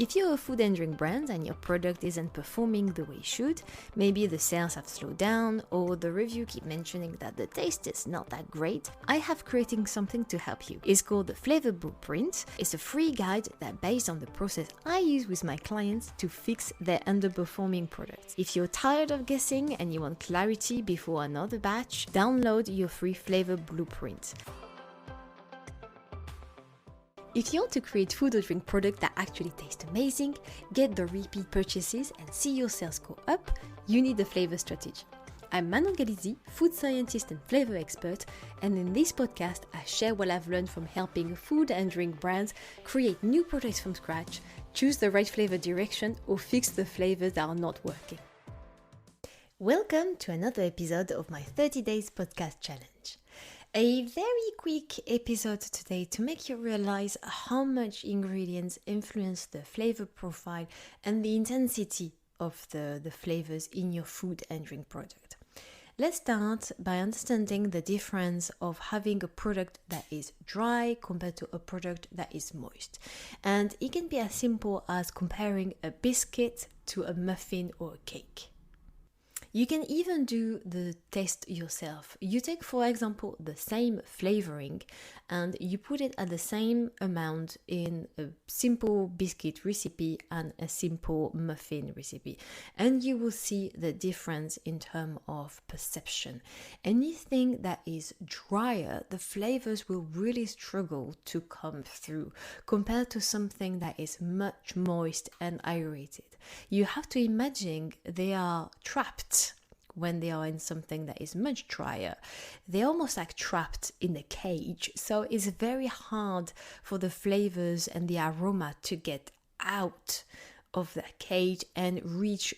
If you're a food and drink brand and your product isn't performing the way it should, maybe the sales have slowed down or the review keep mentioning that the taste is not that great, I have creating something to help you. It's called the Flavour Blueprint. It's a free guide that based on the process I use with my clients to fix their underperforming products. If you're tired of guessing and you want clarity before another batch, download your free Flavour Blueprint. If you want to create food or drink products that actually taste amazing, get the repeat purchases and see your sales go up, you need a flavor strategy. I'm Manon Galizzi, food scientist and flavor expert, and in this podcast I share what I've learned from helping food and drink brands create new products from scratch, choose the right flavor direction, or fix the flavors that are not working. Welcome to another episode of my 30 Days Podcast Challenge. A very quick episode today to make you realize how much ingredients influence the flavor profile and the intensity of the flavors in your food and drink product. Let's start by understanding the difference of having a product that is dry compared to a product that is moist. And it can be as simple as comparing a biscuit to a muffin or a cake. You can even do the test yourself. You take, for example, the same flavouring and you put it at the same amount in a simple biscuit recipe and a simple muffin recipe. And you will see the difference in terms of perception. Anything that is drier, the flavours will really struggle to come through compared to something that is much moist and aerated. You have to imagine they are trapped when they are in something that is much drier. They're almost like trapped in a cage. So it's very hard for the flavors and the aroma to get out of that cage and reach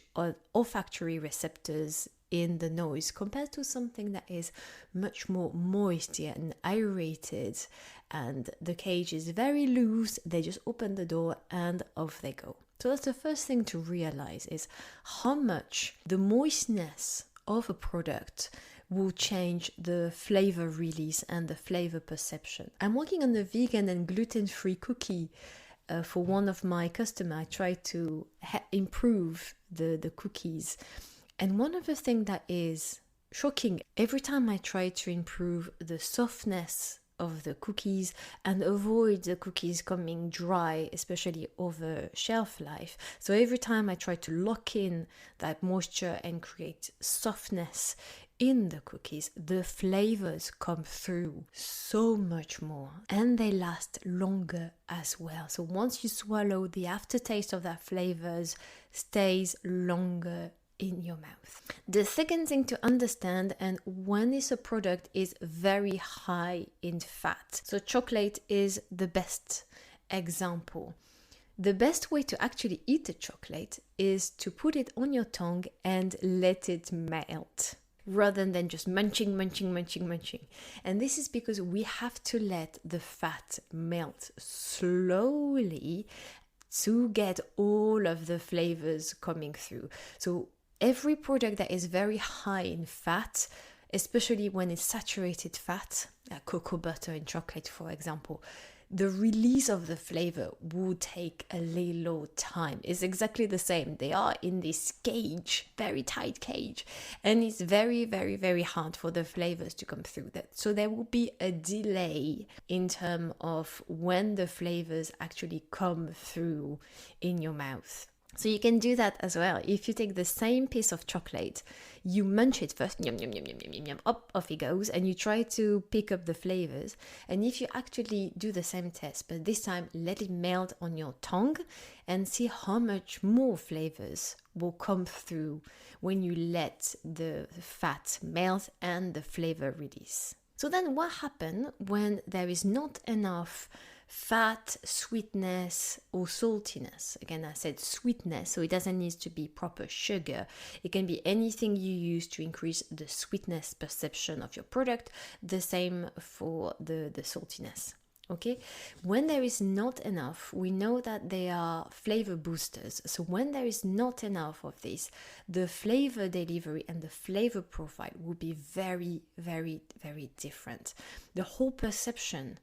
olfactory receptors in the nose compared to something that is much more moist and aerated, and the cage is very loose. They just open the door and off they go. So that's the first thing to realize is how much the moistness of a product will change the flavor release and the flavor perception. I'm working on a vegan and gluten-free cookie for one of my customers. I try to improve the cookies. And one of the things that is shocking, every time I try to improve the softness of the cookies and avoid the cookies coming dry, especially over shelf life. So every time I try to lock in that moisture and create softness in the cookies, the flavors come through so much more and they last longer as well. So once you swallow, the aftertaste of that flavors stays longer in your mouth. The second thing to understand, and when is a product is very high in fat. So chocolate is the best example. The best way to actually eat a chocolate is to put it on your tongue and let it melt, rather than just munching. And this is because we have to let the fat melt slowly to get all of the flavors coming through. So every product that is very high in fat, especially when it's saturated fat, like cocoa butter in chocolate, for example, the release of the flavor will take a little time. It's exactly the same. They are in this cage, very tight cage, and it's very, very, very hard for the flavors to come through that. So there will be a delay in terms of when the flavors actually come through in your mouth. So you can do that as well. If you take the same piece of chocolate, you munch it first, yum, yum, yum, yum, yum, yum, off it goes, and you try to pick up the flavors. And if you actually do the same test, but this time let it melt on your tongue and see how much more flavors will come through when you let the fat melt and the flavor release. So then what happens when there is not enough fat, sweetness, or saltiness? Again, I said sweetness, so it doesn't need to be proper sugar. It can be anything you use to increase the sweetness perception of your product. The same for the saltiness. Okay, when there is not enough, we know that they are flavor boosters. So when there is not enough of this, the flavor delivery and the flavor profile will be very, very, very different. The whole perception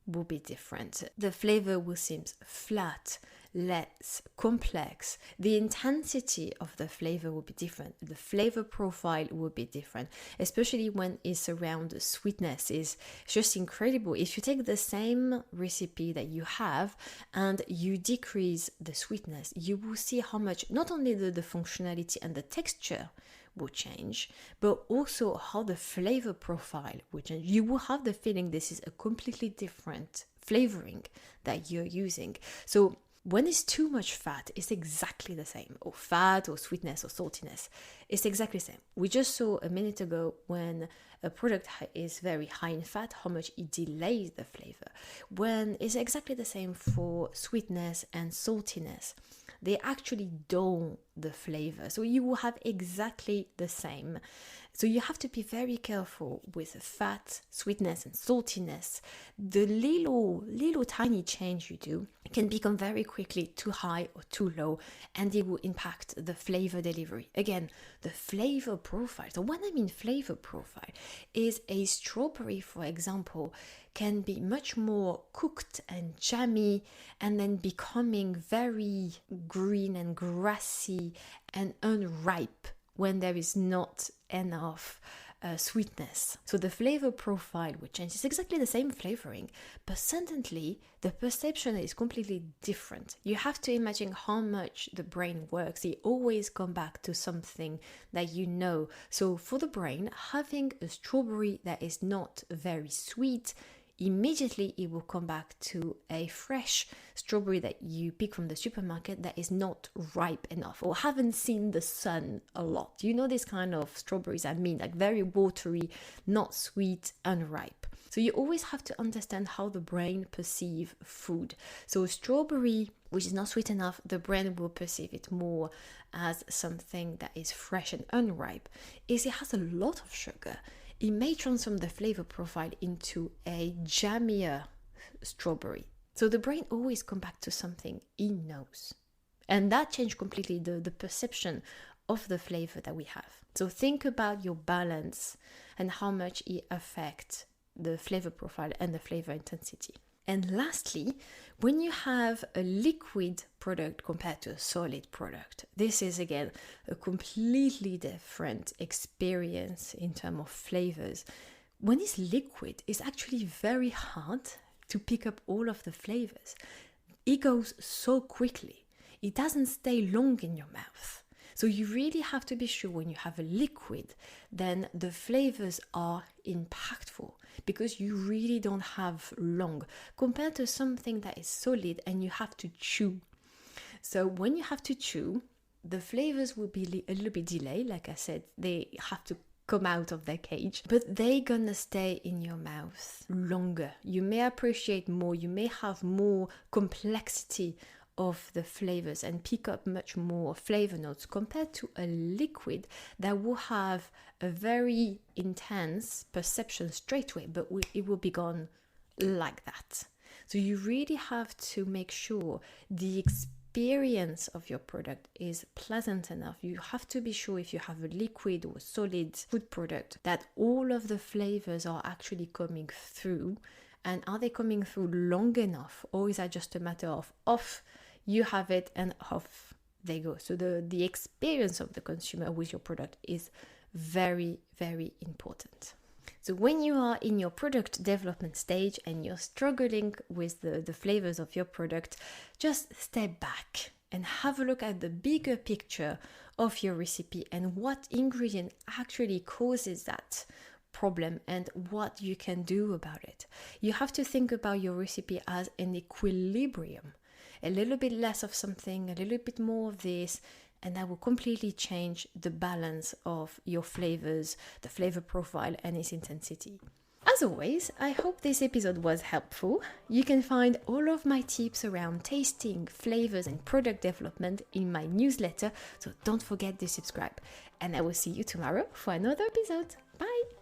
will be different. The flavor will seem flat, less complex, the intensity of the flavor will be different. The flavor profile will be different, especially when it's around the sweetness. Is just incredible. If you take the same recipe that you have and you decrease the sweetness, you will see how much not only the functionality and the texture will change, but also how the flavor profile will change. You will have the feeling this is a completely different flavoring that you're using. So when it's too much fat, it's exactly the same, or fat or sweetness or saltiness. It's exactly the same. We just saw a minute ago when a product is very high in fat, how much it delays the flavor. When it's exactly the same for sweetness and saltiness, they actually dull the flavor. So you will have exactly the same. So you have to be very careful with fat, sweetness and saltiness. The little tiny change you do can become very quickly too high or too low, and it will impact the flavor delivery. Again, the flavor profile. So when I mean flavor profile, is a strawberry, for example, can be much more cooked and jammy and then becoming very green and grassy and unripe when there is not enough sweetness. So the flavor profile will change. It's exactly the same flavoring, but suddenly the perception is completely different. You have to imagine how much the brain works. It always comes back to something that you know. So for the brain, having a strawberry that is not very sweet, immediately it will come back to a fresh strawberry that you pick from the supermarket that is not ripe enough or haven't seen the sun a lot. You know, this kind of strawberries I mean, like very watery, not sweet, unripe. So you always have to understand how the brain perceives food. So strawberry, which is not sweet enough, the brain will perceive it more as something that is fresh and unripe. Is it has a lot of sugar, it may transform the flavor profile into a jammier strawberry. So the brain always comes back to something it knows. And that changes completely the perception of the flavor that we have. So think about your balance and how much it affects the flavor profile and the flavor intensity. And lastly, when you have a liquid product compared to a solid product, this is again a completely different experience in terms of flavors. When it's liquid, it's actually very hard to pick up all of the flavors. It goes so quickly. It doesn't stay long in your mouth. So you really have to be sure when you have a liquid, then the flavors are impactful because you really don't have long compared to something that is solid and you have to chew. So when you have to chew, the flavors will be a little bit delayed. Like I said, they have to come out of their cage, but they're gonna stay in your mouth longer. You may appreciate more, you may have more complexity of the flavors and pick up much more flavor notes compared to a liquid that will have a very intense perception straight away, but it will be gone like that. So you really have to make sure the experience of your product is pleasant enough. You have to be sure if you have a liquid or solid food product that all of the flavors are actually coming through. And are they coming through long enough, or is that just a matter of off you have it and off they go? So the experience of the consumer with your product is very, very important. So when you are in your product development stage and you're struggling with the flavors of your product, just step back and have a look at the bigger picture of your recipe and what ingredient actually causes that problem and what you can do about it. You have to think about your recipe as an equilibrium. A little bit less of something, a little bit more of this, and that will completely change the balance of your flavors, the flavor profile and its intensity. As always, I hope this episode was helpful. You can find all of my tips around tasting, flavors and product development in my newsletter, so don't forget to subscribe. And I will see you tomorrow for another episode. Bye!